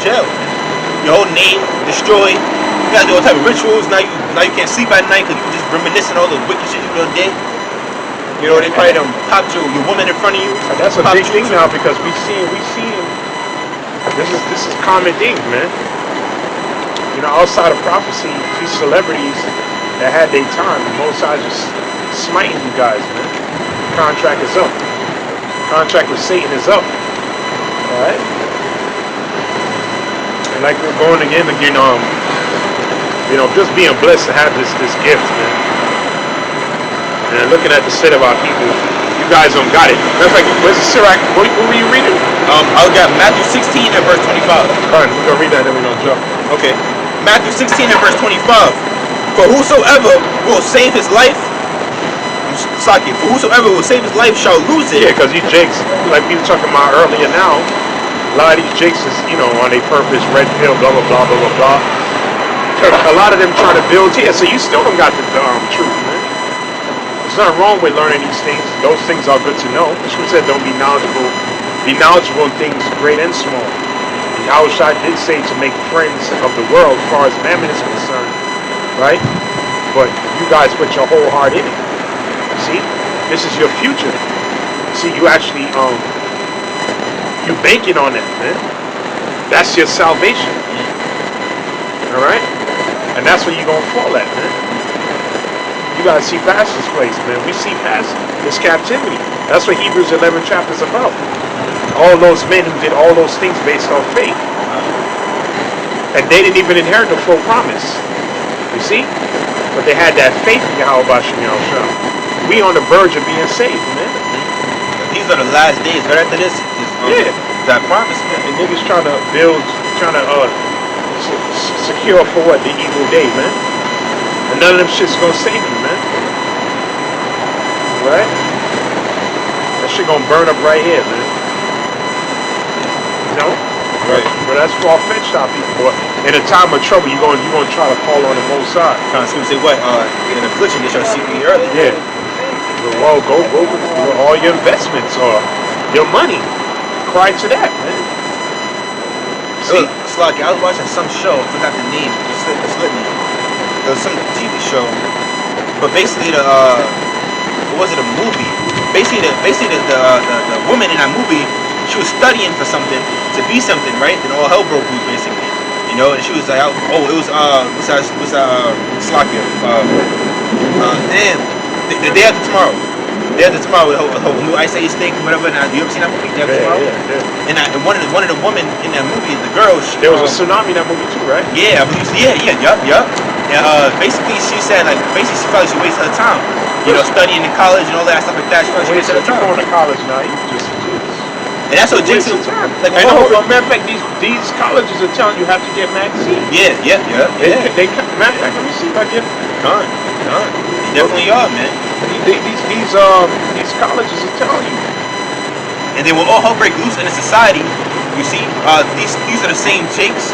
jail. Your whole name destroyed. You gotta do all type of rituals. Now you can't sleep at night because you just reminiscing all the wicked shit you did. You know, they probably done popped your woman in front of you. That's a big thing now because we see this is common things, man. You know, outside of prophecy, these celebrities that had their time, the Most High just smiting you guys, man. Contract is up. Contract with Satan is up. Alright? And like we're going again, you know, just being blessed to have this gift, man. And looking at the state of our people, you guys don't got it. That's like, where's the Sirach? What were you reading? I got Matthew 16 and verse 25. Alright, we're gonna read that, then we're gonna jump. Okay. Matthew 16 and verse 25. For whosoever will save his life, shall lose it. Yeah, because these jakes, like we were talking about earlier now, a lot of these jakes is, you know, on their purpose, red pill, blah, blah, blah, blah, blah, blah. A lot of them trying to build here, so you still don't got the truth, man. There's nothing wrong with learning these things. Those things are good to know. The scripture said don't be knowledgeable. Be knowledgeable in things great and small. Yahawashi did say to make friends of the world as far as mammon is concerned, right? But you guys put your whole heart in it. See, this is your future. See, you actually you banking on that, man. That's your salvation. All right, and that's where you're gonna fall at, man. You gotta see past this place, man. We see past this captivity. That's what Hebrews 11 chapter is about. All those men who did all those things based on faith, and they didn't even inherit the full promise. You see, but they had that faith in Yahawashi. We on the verge of being saved, man. These are the last days. Right after this, that promise, man. And niggas trying to secure for what? The evil day, man. And none of them shit's gonna save you, man. Right? That shit gonna burn up right here, man. You know? Right. But that's far-fetched out people. But in a time of trouble, you're gonna try to call on the Most High. Kind of say what? In affliction, they shall seek me early. Yeah. Well, go with all your investments or your money. Cry to that, man. See, it's like I was watching some show. I forgot the name. It slipped me. It was some TV show, but basically what was it, a movie? Basically the woman in that movie, she was studying for something, to be something, right? And all hell broke loose, basically. You know, and she was like, Slovakia. Damn, the day after tomorrow. The day after tomorrow, with new Ice Age thing, whatever. Now, you ever seen that movie? The day after tomorrow? Yeah. And one of the women in that movie, the girl, there was a tsunami in that movie too, right? Yeah, I believe so. Yup. And basically, she said, like, she felt like she wasted her time. You know, studying in college and all that stuff like that. She felt like she wasted her time. You're going to college now, you just. And that's what Jason. Like, matter of fact, these colleges are telling you have to get magazines. Yeah. They matter of fact, let me see if I get done. They definitely are, man. These colleges are telling you. And they will all hell break loose in a society. You see, these are the same jakes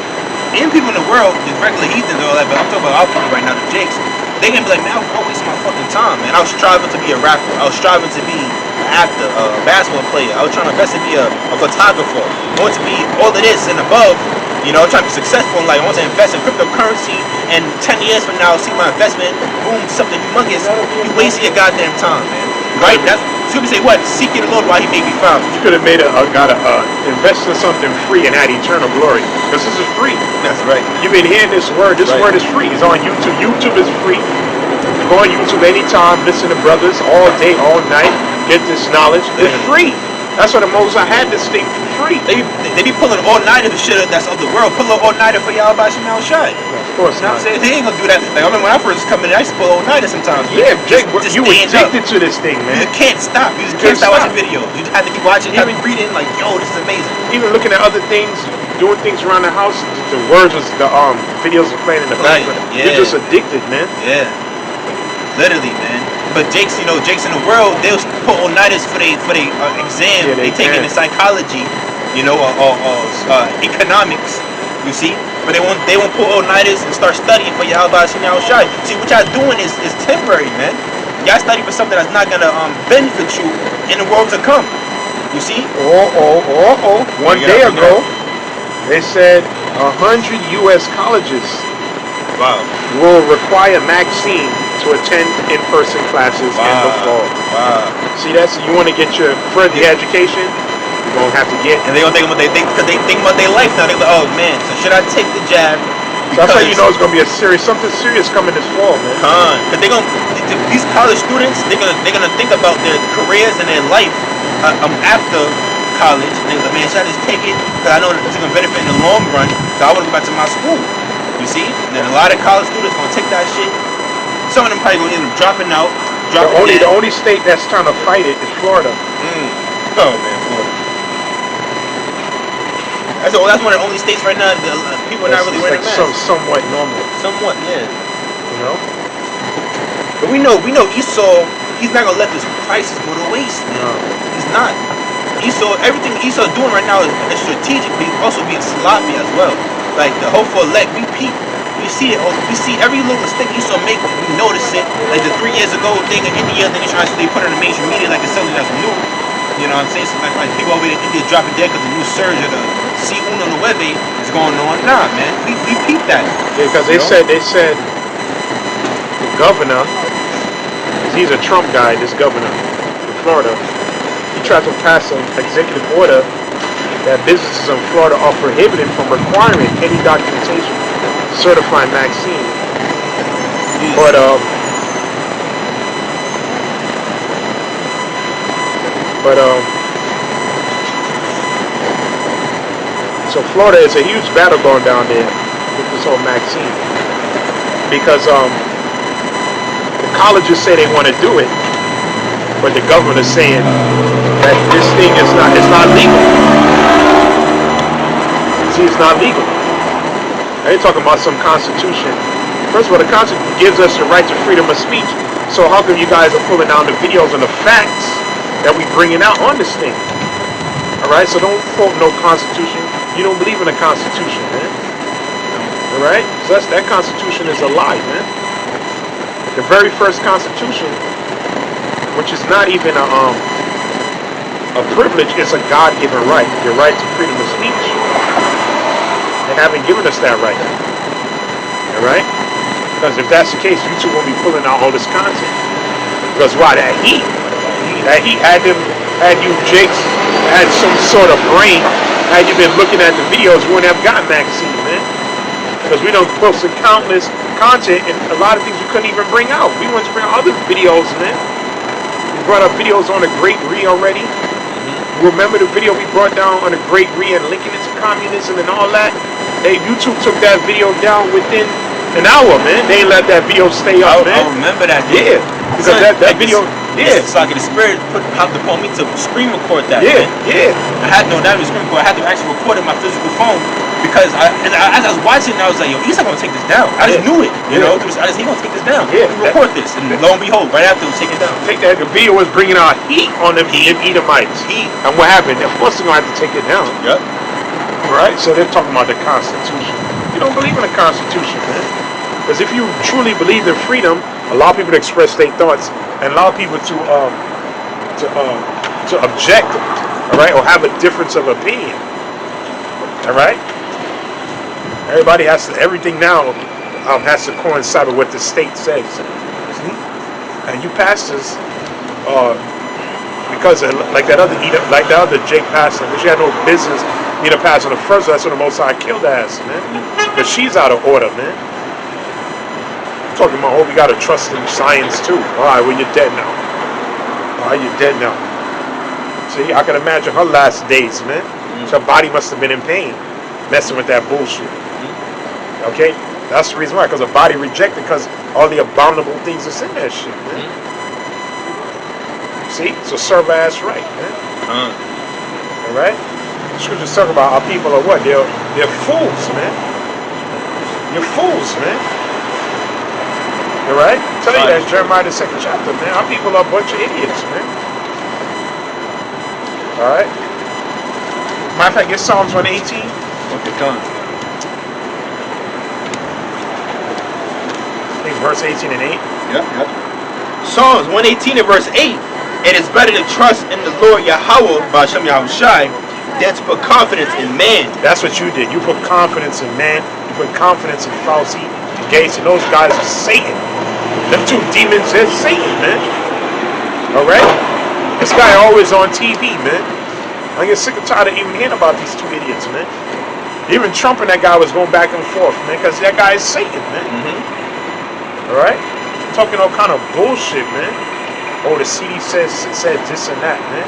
and people in the world, the regular heathens and all that. But I'm talking about our people right now, the jakes. They can be like, man, I was wasting my fucking time, man. I was striving to be a rapper. I was striving to be an actor, a basketball player. I was trying my best to be a photographer. I want to be all of this and above. You know, I'm trying to be successful in life. I want to invest in cryptocurrency, and 10 years from now, see my investment, boom, something humongous. You wasting your goddamn time, man. Right? That's people say what? Seeking the Lord while He may be found. You could have made invest in something free and had eternal glory. Because this is free. That's right. You've been hearing this word. This word is free. It's on YouTube. YouTube is free. Go on YouTube anytime. Listen to brothers all day, all night. Get this knowledge. It's free. That's what the Most High had this thing for free. They be pulling all-nighter for shit that's of the world. Pull an all-nighter for Yahawashi now shut. Of course not. I'm saying they ain't gonna do that. Like, I remember when I first come in, I used to pull all-nighter sometimes. Yeah, Jake, you addicted to this thing, man. You can't stop. You just can't stop watching videos. You just have to keep watching, you have to read it, like, yo, this is amazing. Even looking at other things, doing things around the house, the words, the videos are playing in the background. Yeah. You're just addicted, man. Yeah. Literally, man. But jakes in the world, they'll put all-nighters for they exam. Yeah, they take it in psychology, you know, or economics. You see, but they won't put all-nighters and start studying for Yahawashi now shy. See, what y'all doing is temporary, man. Y'all study for something that's not gonna benefit you in the world to come. You see? One day ago, they said 100 U.S. colleges Wow. will require vaccine to attend in-person classes in the fall. Wow. See, you want to get your further education, you're going to have to get. And they don't think about because they think about their life now. They're like, oh man, so should I take the jab? So that's how you know it's going to be something serious coming this fall, man. Because these college students, they're gonna think about their careers and their life after college. And they're like, man, should I just take it? Because I know that it's gonna benefit in the long run. So I want to go back to my school. You see? And then a lot of college students gonna take that shit. Some of them probably gonna end up dropping out. The only state that's trying to fight it is Florida. Oh man, Florida. That's one of the only states right now that people are not really wearing masks. Somewhat normal. Somewhat, yeah. You know. But we know Esau. He's not gonna let this prices go to waste. Man. No. He's not. Everything Esau's doing right now is strategic, but he's also being sloppy as well. Like the hopeful elect, we see it. We see every little mistake Esau make. We notice it. Like the 3 years ago thing in India, then they put it in the mainstream media like it's something that's new. You know what I'm saying? So like people over in India dropping dead because the new surge of the C1 is going on. Nah, man, we peeped that. Yeah, because they said the governor, he's a Trump guy. This governor in Florida, he tried to pass an executive order that businesses in Florida are prohibited from requiring any documentation certifying vaccine. But so Florida is a huge battle going down there with this whole vaccine because the colleges say they want to do it, but the government is saying that this thing is not legal. See, it's not legal. They're talking about some constitution. First of all, the Constitution gives us the right to freedom of speech. So how come you guys are pulling down the videos and the facts that we bringing out on this thing? All right, so don't quote no Constitution. You don't believe in a Constitution, man. All right, so that Constitution is a lie, man. The very first Constitution, which is not even a privilege, is a God-given right. Your right to freedom of speech. They haven't given us that right. All right. Because if that's the case, you two won't be pulling out all this content. Because why? That heat had you Jakes, had some sort of brain. Had you been looking at the videos, you wouldn't have gotten vaccine, man. Because we don't posted countless content and a lot of things we couldn't even bring out. We want to bring out other videos, man. We brought up videos on the Great Re already. Remember the video we brought down on the Great Re and linking it to communism and all that? Hey, YouTube took that video down within an hour, man. They ain't let that video stay up, man. I remember that. Yeah, because that video, yeah. It's like the spirit popped upon me to screen record that. Yeah, man. yeah. I had no doubt it was screen record. I had to actually record it on my physical phone because as I was watching, I was like, yo, he's not gonna take this down. I just knew it, you know. He's gonna take this down. Yeah. Record this, and lo and behold, right after it was taken down. Take that. The video was bringing out heat on them Edomites. Heat. And what happened? Of course, they're gonna have to take it down. Yep. Right. So they're talking about the Constitution. You don't believe in the Constitution, man. Because if you truly believe in freedom, allow people to express their thoughts and allow people to object, all right, or have a difference of opinion, all right. Everybody everything now has to coincide with what the state says. See? And you pastors, because like the other Jake pastor, she had no business being a pastor. The first, that's when the Most High killed her ass, man. Because she's out of order, man. Talking about, we gotta trust in science too. Alright, well, you're dead now. Alright, you're dead now. See, I can imagine her last days, man. Her body must have been in pain, messing with that bullshit. Okay? That's the reason why, because her body rejected, because all the abominable things that's in that shit, man. See? So serve her ass right, man. Alright? Scriptures talk about our people are what? They're fools, man. You're fools, man. Alright? Tell you that's Jeremiah the 2nd chapter, man. Our people are a bunch of idiots, man. Alright? Matter of fact, get Psalms 118. Okay, done. I think verse 18 and 8. Yep. Psalms 118 and verse 8. It is better to trust in the Lord Yahawah, by Hashem Yahawashi, That's put confidence in man. That's what you did. You put confidence in man. You put confidence in Fauci, and Gates, and those guys are Satan. Them two demons, they're Satan, man. All right? This guy always on TV, man. I get sick and tired of even hearing about these two idiots, man. Even Trump and that guy was going back and forth, man, because that guy is Satan, man. All right? Talking all kind of bullshit, man. Oh, the CD said this and that, man.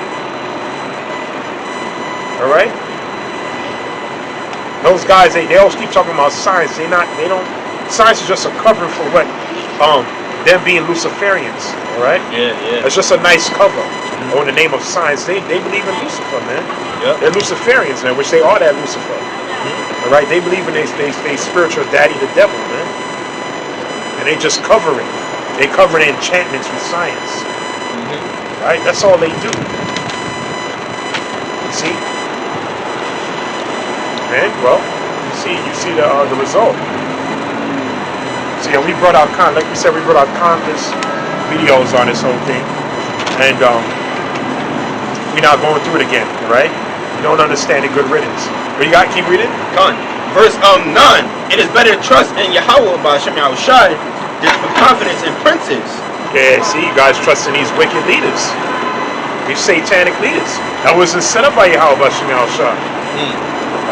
All right? Those guys, they always keep talking about science. They don't. Science is just a cover for what, them being Luciferians. All right? Yeah. It's just a nice cover. In the name of science, they believe in Lucifer, man. Yep. They're Luciferians, man, which they are that Lucifer. All right? They believe in they spiritual daddy, the devil, man. And they just cover it. They cover the enchantments with science. Right? That's all they do. You see? Man, well, you see the result. See, and we brought out like we said, we brought out countless videos on this whole thing. And we're not going through it again, right? You don't understand the good riddance. What you got? Keep reading. Con. Verse 9. It is better to trust in Yahawah by Hashem Yahawashi than put confidence in princes. Yeah, see, you guys trusting these wicked leaders. These satanic leaders. That wasn't set up by Yahawah by Hashem Yahawashi.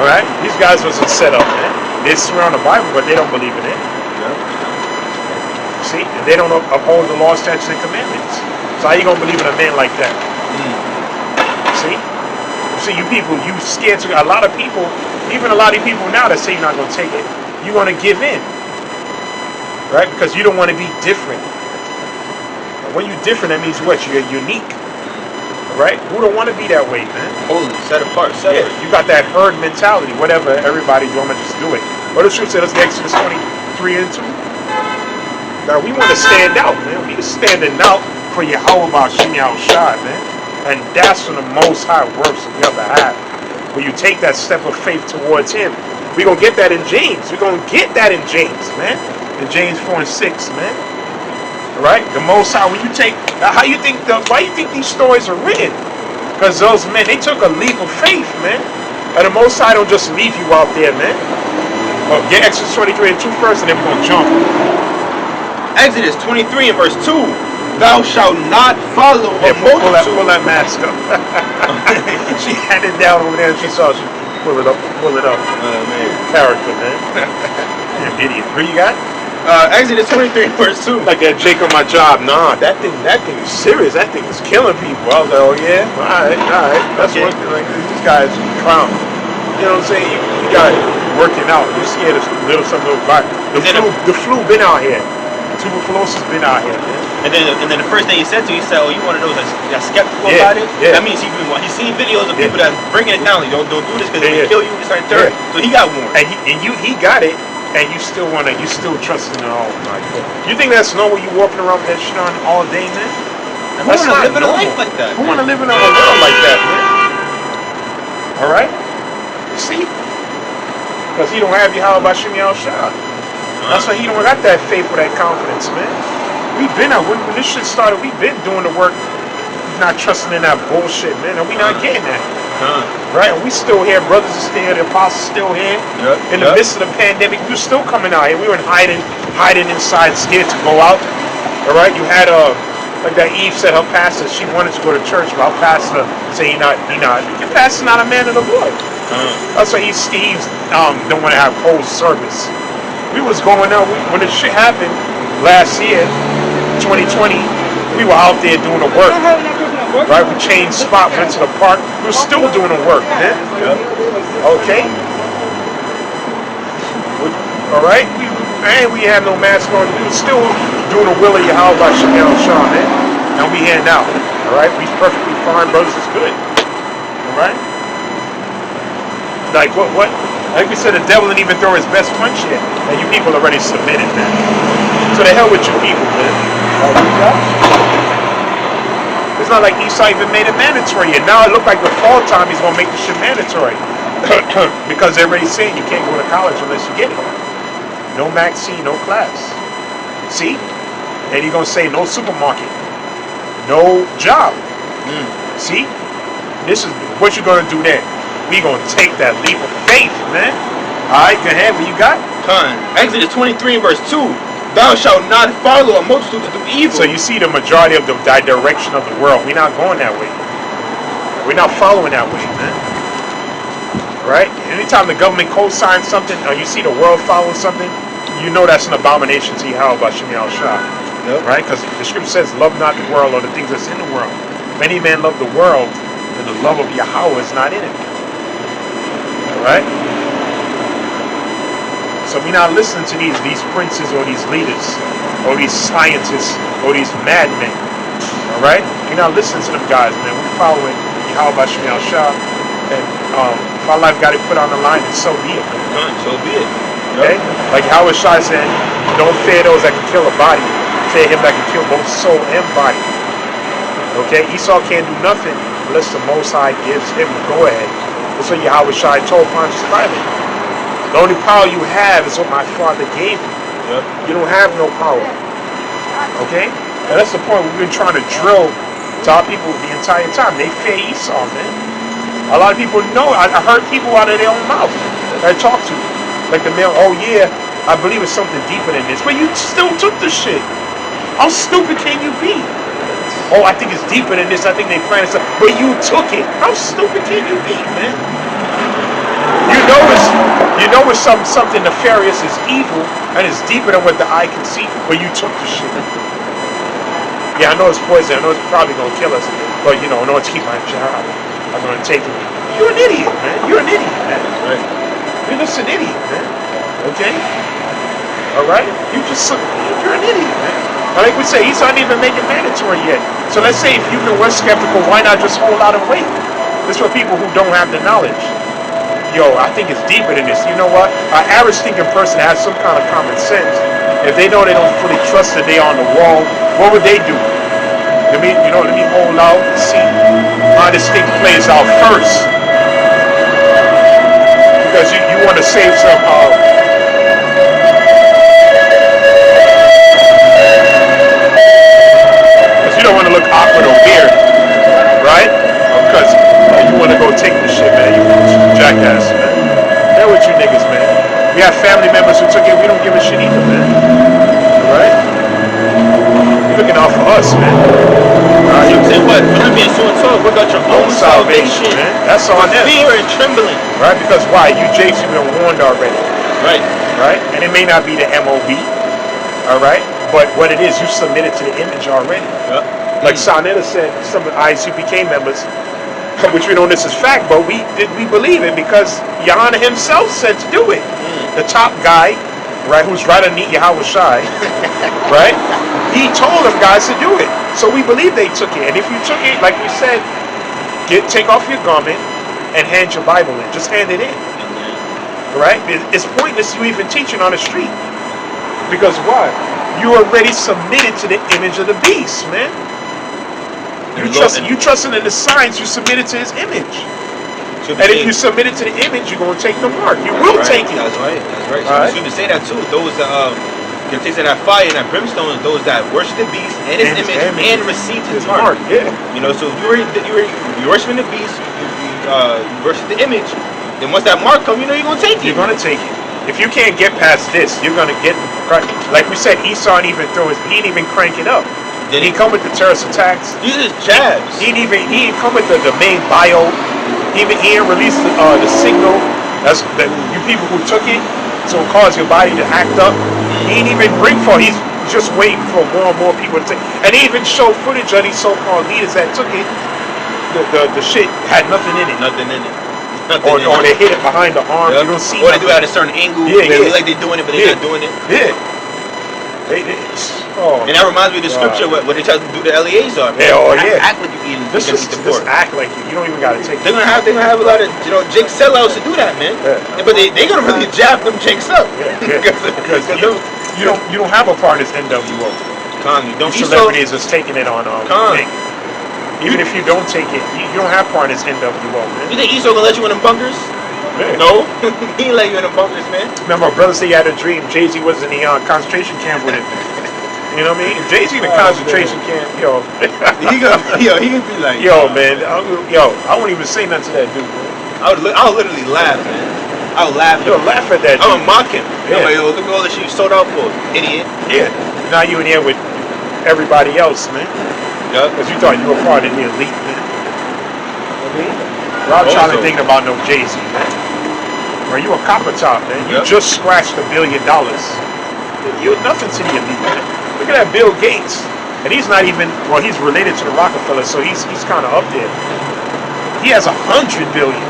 Alright? These guys wasn't set up, man. They swear on the Bible, but they don't believe in it. See? And they don't uphold the law, statutes, and commandments. So how you gonna believe in a man like that? See, you people, you scared to a lot of people, even a lot of people now that say you're not gonna take it, you're gonna give in. Right? Because you don't want to be different. And when you're different, that means what? You're unique. Right? Who don't want to be that way, man? Holy, set apart, separate. Yeah, you got that herd mentality. Whatever everybody's doing, just do it. What the truth said, let's get Exodus 23 and 2. Now we want to stand out, man. We standing out for Yahawah Ba'ashim Yahushua, man. And that's when the Most High works that we have to have. When you take that step of faith towards Him, we're going to get that in James. We're going to get that in James, man. In James 4 and 6, man. All right? The Most High, when you take, why you think these stories are written? Because those men, they took a leap of faith, man. And the Most High don't just leave you out there, man. Well, get Exodus 23 and 2 first, and then we're going to jump. Exodus 23 and verse 2. Thou shalt not follow a multitude. Pull that mask up. She had it down over there and she saw she pull it up. Man. Character, man. Damn idiot. What you got? Exodus 23 verse 2. Like that Jake on my job. Nah, that thing is serious. That thing is killing people. I was like, oh yeah? Alright. That's okay. One thing. Like, these guys clown. You know what I'm saying? You got it working out. You're scared of little something. The flu been out here. Tuberculosis been out here, man. And then the first thing he said to you, he said, "Oh, you one of those that's skeptical about it." Yeah. That means he's seen videos of people that bringing it down. Like, don't do this because they kill you. This and third. Yeah. So he got warned. And he got it, and you still trusting in all. My God. You think that's normal? You walking around with that shit on all day, man? And who wanna live in a life like that? Who wanna live in a world like that, man? All right, see, because he don't have Yahawah Ba'ashim Yahushua. That's why he don't got that faith or that confidence, man. We've been out when this shit started. We've been doing the work, not trusting in that bullshit, man. And we not getting that, right? And we still here, brothers are still here, the apostles still here. In the midst of the pandemic, we were still coming out here. We weren't hiding inside, scared to go out. All right, you had like that Eve said, her pastor, she wanted to go to church, but her pastor said, he not. Your pastor's not a man of the Lord. That's why he don't want to have whole service. We was going out when the shit happened last year, 2020. We were out there doing the work, right? We changed spot, went to the park. We were still doing the work, man. Okay. All right. We had no mask on. We were still doing the will of Yahawah Ba'ashim Yahushua, man. And we here now. All right. We perfectly fine, brothers. It's good. All right. Like what? Like we said, the devil didn't even throw his best punch yet. And you people already submitted, man. So the hell with you people, man. It's not like Esau even made it mandatory yet. Now it looked like the fall time he's going to make the shit mandatory. Because they're already saying you can't go to college unless you get it. No Maxine, no class. See? And he's going to say no supermarket. No job. See? This is what you're going to do then. we gonna take that leap of faith, man. All right, go ahead. What you got? Con. Exodus 23 and verse 2. Thou shalt not follow a multitude to do evil. So you see the majority of the direction of the world. We're not going that way. We're not following that way, man. Right? Anytime the government co-signs something, or you see the world follow something, you know that's an abomination to Yahawashi. Yep. Right? Because the scripture says, love not the world or the things that's in the world. If any man love the world, then the love of Yahawah is not in him. All right? So we're not listening to these princes or these leaders or these scientists or these madmen. All right? We're not listening to them guys, man. We're following Yahawah Shemel Shah. And if our life got it put on the line, then so be it, man. So be it. Okay? Like Howard Shah said, don't fear those that can kill a body. Fear him that can kill both soul and body. Okay? Esau can't do nothing unless the Most High gives him the go-ahead. That's what Yahawah Shah told Pontius Pilate. The only power you have is what my Father gave you. Yep. You don't have no power. Okay? And that's the point we've been trying to drill to our people the entire time. They fear Esau, man. A lot of people know. I heard people out of their own mouth that I talked to. Like the male, oh yeah, I believe it's something deeper than this. But you still took the shit. How stupid can you be? Oh, I think it's deeper than this. I think they planned something. But you took it. How stupid can you be, man? You know it's something nefarious is evil and it's deeper than what the eye can see, but you took the shit. Yeah, I know it's poison. I know it's probably gonna kill us, but you know, in order to keep my job, I'm gonna take it. You're an idiot, man. You're an idiot, man. Right. You're just an idiot, man. Okay? All right? You're an idiot, man. Like we say, he's not even making mandatory yet. So let's say if you can work skeptical, why not just hold out and wait? This is for people who don't have the knowledge. Yo, I think it's deeper than this. You know what? An average thinking person has some kind of common sense. If they know they don't fully trust that they're on the wall, what would they do? Let me hold out and see how this thing plays out first. Because you want to save some because you don't want to look awkward or weird, right? Because you want to go take the shit, man. You jackass, man. They're with you niggas, man. We have family members who took it. We don't give a shit either, man. Right? You're looking out for us, man. You say what? Philippians 2:12. Work out your own salvation, man. That's on them. Fear and trembling. Right? Because why? You Jakes, you've been warned already. Right. Right? And it may not be the MOB. All right? But what it is, you submitted to the image already. Yep. Like Sanetta said, some ICPK members, which we know this is fact, but we believe it because Yana himself said to do it. The top guy, right, who's right underneath Yahawashi, right? He told them guys to do it. So we believe they took it. And if you took it, like we said, take off your garment and hand your Bible in. Just hand it in. Right? It's pointless you even teaching on the street. Because why? You already submitted to the image of the beast, man. You trusting in the signs, you submitted to his image. And if you submit it to the image, you're going to take the mark. You will take it. That's right. That's right. So you can say that too. Those that can taste that fire and that brimstone, those that worship the beast and his image and receive his mark. Yeah. You know, so if you're worshiping the beast, you worship the image, then once that mark comes, you know you're going to take it. You're going to take it. If you can't get past this, you're going to get, like we said, Esau didn't even he didn't even crank it up. Did he come with the terrorist attacks? These are jabs. He didn't come with the main bio. He didn't release the signal. That's you people who took it, so it caused your body to act up. He didn't even bring for. He's just waiting for more and more people to take. And he even showed footage of these so-called leaders that took it. The shit had nothing in it. Nothing in it. Or they hit it behind the arm. Yep. You don't see. Or they do it at a certain angle. Yeah, they look like they're doing it, but they're not doing it. Yeah. And that reminds me of the scripture where they try to do the Eleazar. Act like you eating. Just act like you don't even gotta take. They're gonna have a lot of Jake sellouts to do that, man. Yeah. But they're gonna really jab them Jakes up. Because you don't have a part in this NWO. Con, you don't. Celebrities is taking it on. Even if you don't take it, you don't have part in this NWO, man. You think Esau gonna let you in them bunkers? Yeah. No, he ain't let you in the bunkers, man. Remember, my brother said he had a dream. Jay-Z was in the concentration camp with him. You know what I mean? If Jay-Z in the concentration camp, he gonna be like, man, I won't even say nothing to that dude, man. I would literally laugh, man. I would laugh. You'll laugh at that. I would mock him. Yeah. Like, yo, look at all the shit you sold out for, idiot. Yeah. Now you in here with everybody else, man. Yeah. Because you thought you were part of the elite, man. Rob trying to think about no Jay-Z, man. Bro, you a copper top, man. You just scratched $1 billion. You're nothing to the elite, man. Look at that Bill Gates. And he's not even, well, he's related to the Rockefellers, so he's kind of up there. He has 100 billion.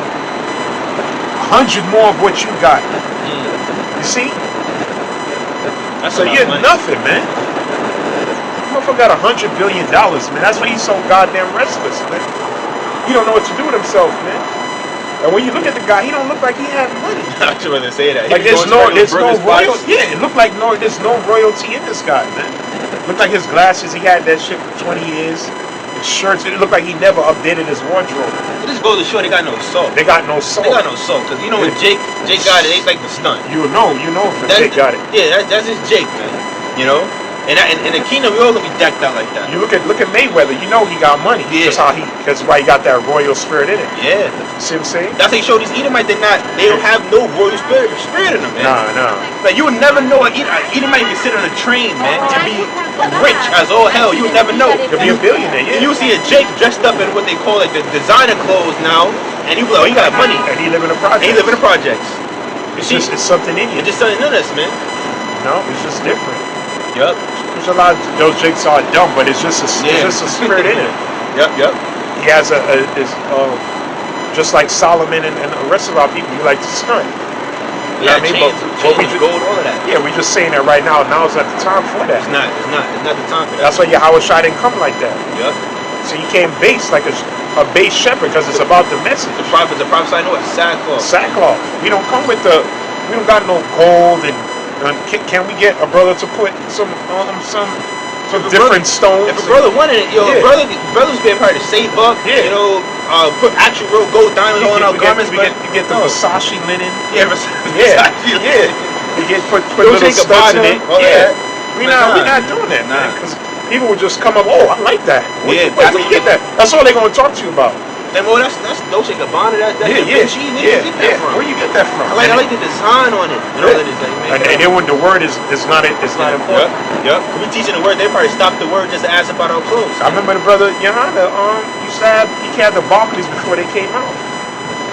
100 more of what you got. You see? That's so you're nothing, man. Motherfucker got $100 billion, man. That's why he's so goddamn restless, man. He don't know what to do with himself, man. And when you look at the guy, he don't look like he had money. I was going to say that. Like there's no royalty. Yeah, it looked like there's no royalty in this guy, man. Looked like his glasses, he had that shit for 20 years. His shirts, it looked like he never updated his wardrobe. It just goes to show they got no soul. They got no soul. They got no soul. Because you know when Jake got it, they like the stunt. You know if Jake got it. Yeah, that's just Jake, man. You know? And in the kingdom, we all gonna be decked out like that. You look at Mayweather. You know he got money. Yeah. That's why he got that royal spirit in it. Yeah. See what I'm saying? That's how you show these Edomites. They don't have no royal spirit in them, man. Nah. Like you would never know an Edomite can sit on a train, man, to be rich as all hell. You would never know. Could be a billionaire. Yeah. You see a Jake dressed up in what they call like the designer clothes now, and you be like, oh, he got money. And he live in a project. It's something in you. It's just something in us, man. No, it's just different. Yup. There's a lot of those Jakes are dumb, but it's just a spirit in it. Yep. He has just like Solomon and the rest of our people, you like to stunt. You know what I mean? But we just gold, all of that. Yeah, we're just saying that right now. Now is not the time for that. It's not the time for that. That's why Yahawashi didn't come like that. Yep. So he came base like a base shepherd because it's about the message. The prophets I know it's sackcloth. Sackcloth. We don't come with we don't got no gold and can we get a brother to put some different stones? If a brother wanted it, brothers being part to save up, put actual real gold diamonds on our garments. You get the Versace linen. Yeah. You get put little studs in it. Yeah. We're not doing that, man. Because people would just come up, oh, I like that. Where you get that? That's all they're gonna talk to you about. And well, that's Dolce & Gabbana. That's Da Vinci. Get that from? Where you get that from? I like the design on it. And then when the word is not important. Yep. We teaching the word. They probably stop the word just to ask about our clothes. I remember the brother Yahawah used to have the Barclays before they came out.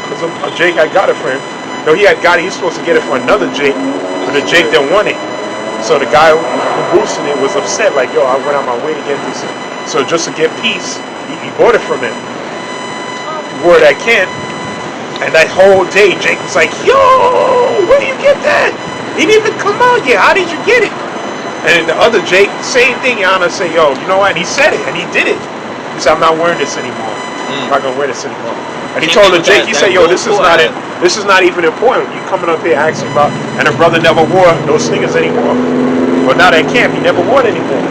Because Jake had got it for him. No, he was supposed to get it for another Jake, but the Jake didn't want it. So the guy who boosted it was upset. Like, yo, I went out my way to get this. So just to get peace, he bought it from him. Word I can't, and that whole day Jake was like, yo, where do you get that? He didn't even come out yet. How did you get it? And the other Jake, same thing. Yana say, yo, you know what? And he said it, and he did it. He said, I'm not wearing this anymore. I'm not gonna wear this anymore. And he told the Jake, he said, yo, this is not even important. You coming up here asking about, and the brother never wore those sneakers anymore. But now they can't. He never wore it anymore.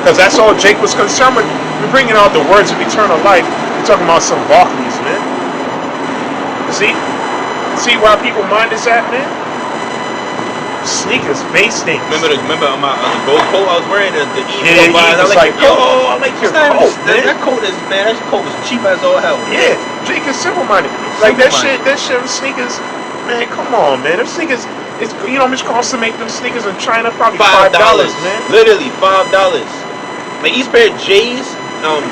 Because that's all Jake was concerned with. We're bringing out the words of eternal life. We're talking about some Barclays, man. See why people mind is at, man? Sneakers, base things. Remember my gold coat I was wearing? The he was like, yo, I like your coat, man. That coat was cheap as all hell. Yeah, Jake is simple-minded. Like that shit sneakers, man, come on, man. Them sneakers, you know how much cost to make them sneakers in China? Probably $5, man. Literally $5. Like each pair of J's,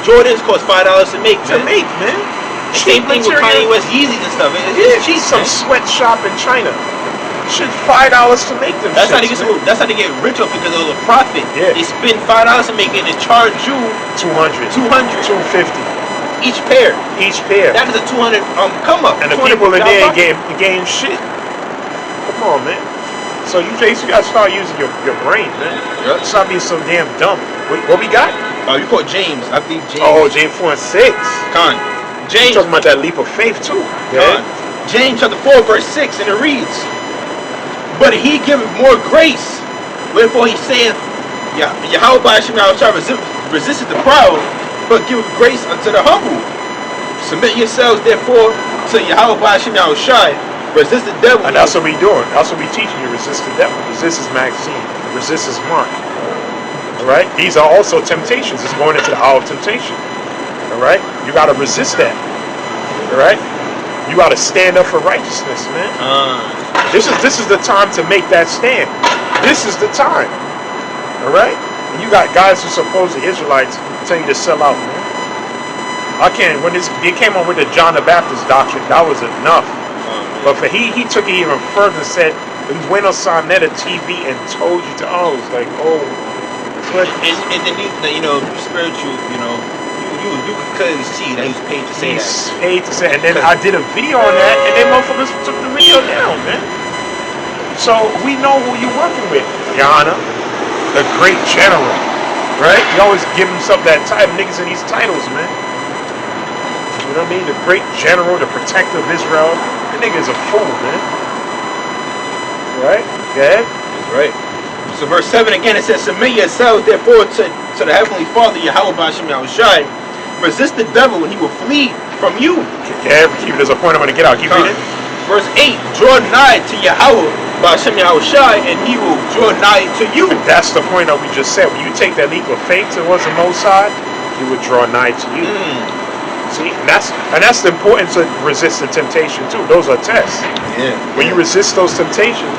Jordans cost $5 to make. Man. Same thing with Kanye West Yeezys and stuff. It's cheap. Some sweatshop in China. Shit, $5 to make them. That's how they get rich off because of the profit. Yeah. They spend $5 to make it and charge you $200, $250 each pair. That is a $200 come up. And the people in there getting shit. Come on, man. So you gotta start using your brain, man. Yep. Stop being so damn dumb. What we got? You caught James. I think James. Oh, James 4:6. Con. James. You're talking about that leap of faith too. Con. James chapter 4 verse 6, and it reads, but he giveth more grace. Wherefore he saith, Yahawah shall resist the proud, but giveth grace unto the humble. Submit yourselves therefore to Yahawah shall resist the devil. And that's what we doing. That's what we teaching you. Resist the devil. Resist his Maxine. Resist his Mark. Alright? These are also temptations. It's going into the hour of temptation. Alright? You gotta resist that. Alright? You got to stand up for righteousness, man. This is the time to make that stand. This is the time. All right? And you got guys who supposedly Israelites telling you to sell out, man. I can't. When they came on with the John the Baptist doctrine, that was enough. But for he took it even further and said he went on Sonetta TV and told you to. Oh, it's like, oh. And then spiritual, you could clearly see that he was paid to say that. He's paid to say, and then I did a video on that, and then motherfuckers took the video down, man. So we know who you're working with, Your Honor, the great general, right? You always give himself that title, niggas in these titles, man. You know what I mean? The great general, the protector of Israel. That nigga is a fool, man. Right? Go ahead. That's right. So verse 7 again, it says, submit yourselves therefore to the Heavenly Father, Yahawah, Yahawashi. Resist the devil and he will flee from you. Yeah, keep it as a point I'm going to get out. Keep reading. Verse 8, draw nigh to Yahawah, Yahawashi, and he will draw nigh to you. And that's the point that we just said. When you take that leap of faith towards the Most High, he will draw nigh to you. See, and that's the importance of resisting temptation too. Those are tests. Yeah. When you resist those temptations,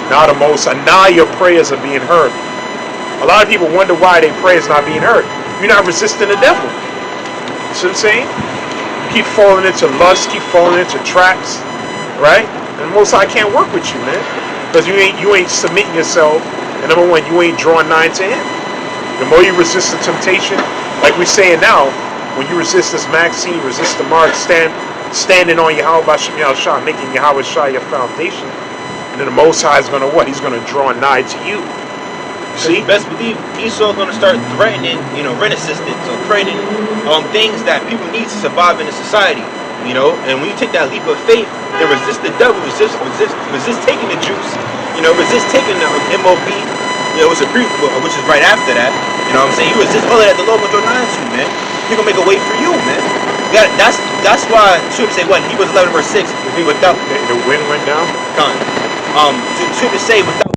now the Most High, now your prayers are being heard. A lot of people wonder why their prayers not being heard. You're not resisting the devil. You see what I'm saying? You keep falling into lust, keep falling into traps, right? And the Most High can't work with you, man, because you ain't submitting yourself. And number one, you ain't drawing nigh to Him. The more you resist the temptation, like we're saying now. When you resist this Maxine, resist the mark, standing on Yahawashi, making Yahawashi your foundation, and then the Most High is going to what? He's going to draw nigh to you. See? Best believe Esau's going to start threatening, rent assistance or threatening things that people need to survive in a society, And when you take that leap of faith and resist the devil, resist taking the juice, resist taking the MOB, which is right after that. You know what I'm saying? You resist all of that, the Lord will draw nigh to, man. He gonna make a way for you, man. That's why Trip say what? He was 11 verse 6. Without the wind went down. Trip say without